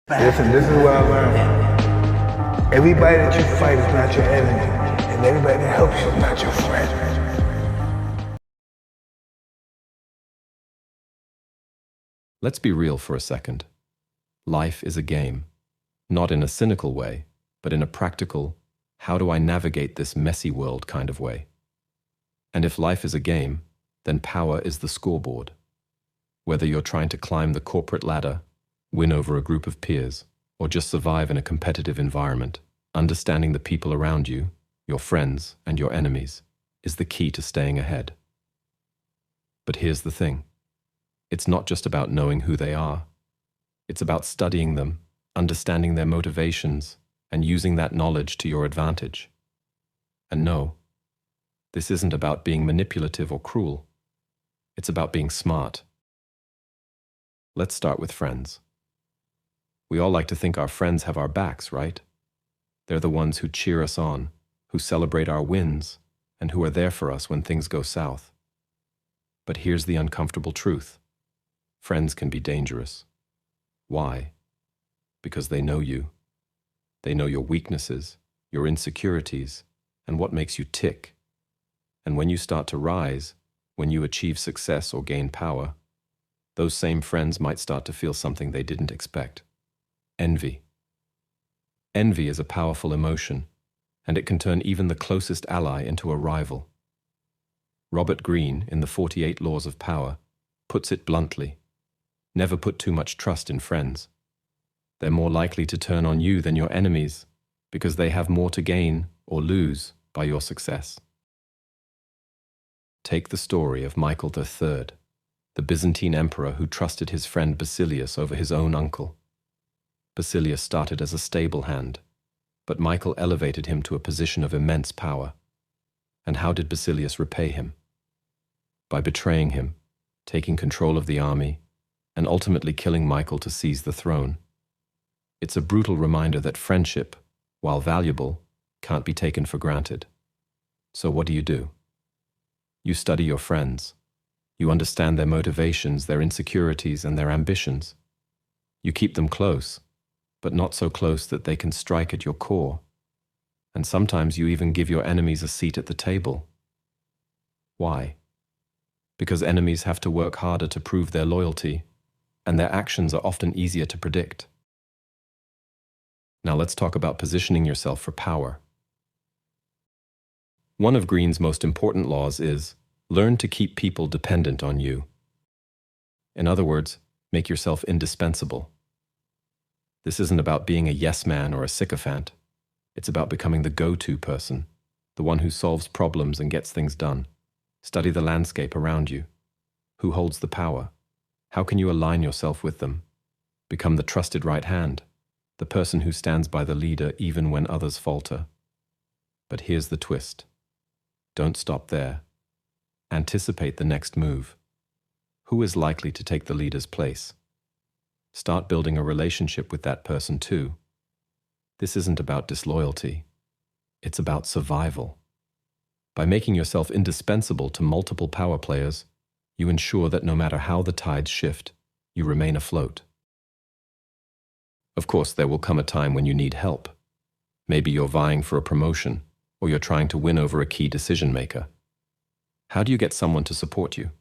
Listen, this is what I learned. Everybody that you fight is not your enemy, and everybody that helps you is not your friend. Let's be real for a second. Life is a game, not in a cynical way, but in a practical, how do I navigate this messy world kind of way. And if life is a game, then power is the scoreboard. Whether you're trying to climb the corporate ladder, win over a group of peers, or just survive in a competitive environment, understanding the people around you, your friends and your enemies, is the key to staying ahead. But here's the thing. It's not just about knowing who they are. It's about studying them, understanding their motivations, and using that knowledge to your advantage. And no, this isn't about being manipulative or cruel. It's about being smart. Let's start with friends. We all like to think our friends have our backs, right? They're the ones who cheer us on, who celebrate our wins, and who are there for us when things go south. But here's the uncomfortable truth. Friends can be dangerous. Why? Because they know you. They know your weaknesses, your insecurities, and what makes you tick. And when you start to rise, when you achieve success or gain power, those same friends might start to feel something they didn't expect. Envy. Envy is a powerful emotion, and it can turn even the closest ally into a rival. Robert Greene, in the 48 Laws of Power, puts it bluntly. Never put too much trust in friends. They're more likely to turn on you than your enemies, because they have more to gain or lose by your success. Take the story of Michael III, the Byzantine emperor who trusted his friend Basilius over his own uncle. Basilius started as a stable hand, but Michael elevated him to a position of immense power. And how did Basilius repay him? By betraying him, taking control of the army, and ultimately killing Michael to seize the throne. It's a brutal reminder that friendship, while valuable, can't be taken for granted. So what do? You study your friends. You understand their motivations, their insecurities, and their ambitions. You keep them close, but not so close that they can strike at your core. And sometimes you even give your enemies a seat at the table. Why? Because enemies have to work harder to prove their loyalty, and their actions are often easier to predict. Now let's talk about positioning yourself for power. One of Greene's most important laws is, learn to keep people dependent on you. In other words, make yourself indispensable. This isn't about being a yes man or a sycophant. It's about becoming the go-to person, the one who solves problems and gets things done. Study the landscape around you. Who holds the power? How can you align yourself with them? Become the trusted right hand, the person who stands by the leader even when others falter. But here's the twist. Don't stop there. Anticipate the next move. Who is likely to take the leader's place? Start building a relationship with that person too. This isn't about disloyalty. It's about survival. By making yourself indispensable to multiple power players, you ensure that no matter how the tides shift, you remain afloat. Of course, there will come a time when you need help. Maybe you're vying for a promotion, or you're trying to win over a key decision maker. How do you get someone to support you?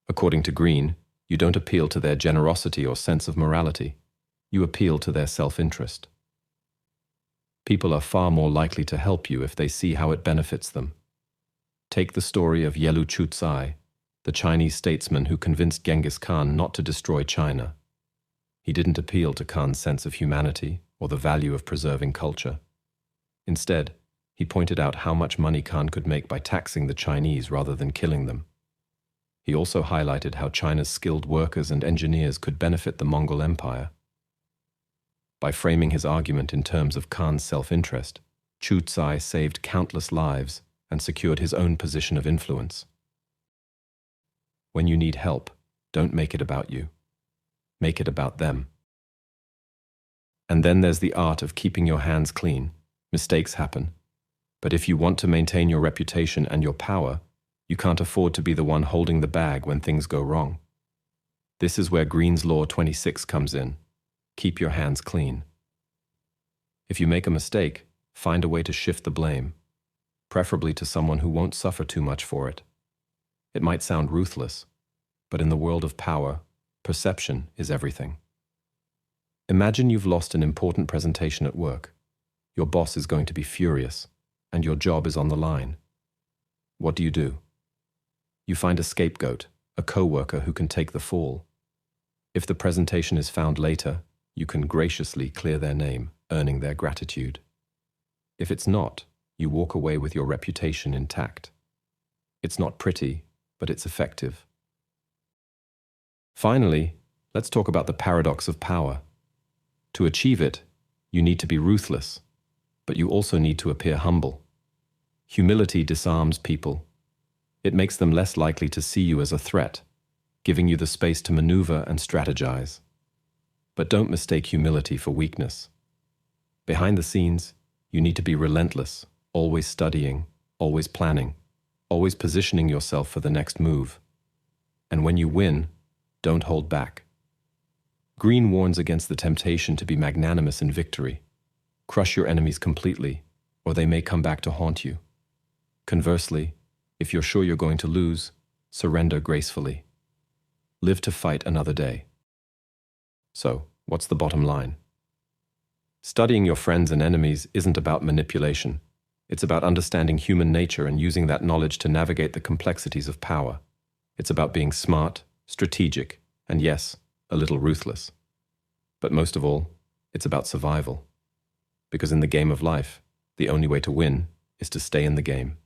According to Greene, you don't appeal to their generosity or sense of morality. You appeal to their self-interest. People are far more likely to help you if they see how it benefits them. Take the story of Yelu Chucai, the Chinese statesman who convinced Genghis Khan not to destroy China. He didn't appeal to Khan's sense of humanity or the value of preserving culture. Instead, he pointed out how much money Khan could make by taxing the Chinese rather than killing them. He also highlighted how China's skilled workers and engineers could benefit the Mongol Empire. By framing his argument in terms of Khan's self-interest, Chucai saved countless lives and secured his own position of influence. When you need help, don't make it about you. Make it about them. And then there's the art of keeping your hands clean. Mistakes happen. But if you want to maintain your reputation and your power, you can't afford to be the one holding the bag when things go wrong. This is where Greene's Law 26 comes in. Keep your hands clean. If you make a mistake, find a way to shift the blame, preferably to someone who won't suffer too much for it. It might sound ruthless, but in the world of power, perception is everything. Imagine you've lost an important presentation at work. Your boss is going to be furious, and your job is on the line. What do? You find a scapegoat, a coworker who can take the fall. If the presentation is found later, you can graciously clear their name, earning their gratitude. If it's not, you walk away with your reputation intact. It's not pretty, but it's effective. Finally, let's talk about the paradox of power. To achieve it, you need to be ruthless, but you also need to appear humble. Humility disarms people. It makes them less likely to see you as a threat, giving you the space to maneuver and strategize. But don't mistake humility for weakness. Behind the scenes, you need to be relentless, always studying, always planning, always positioning yourself for the next move. And when you win, don't hold back. Greene warns against the temptation to be magnanimous in victory. Crush your enemies completely, or they may come back to haunt you. Conversely, if you're sure you're going to lose, surrender gracefully. Live to fight another day. So, what's the bottom line? Studying your friends and enemies isn't about manipulation. It's about understanding human nature and using that knowledge to navigate the complexities of power. It's about being smart, strategic, and yes, a little ruthless. But most of all, it's about survival. Because in the game of life, the only way to win is to stay in the game.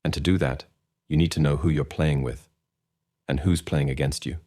And to do that, you need to know who you're playing with and who's playing against you.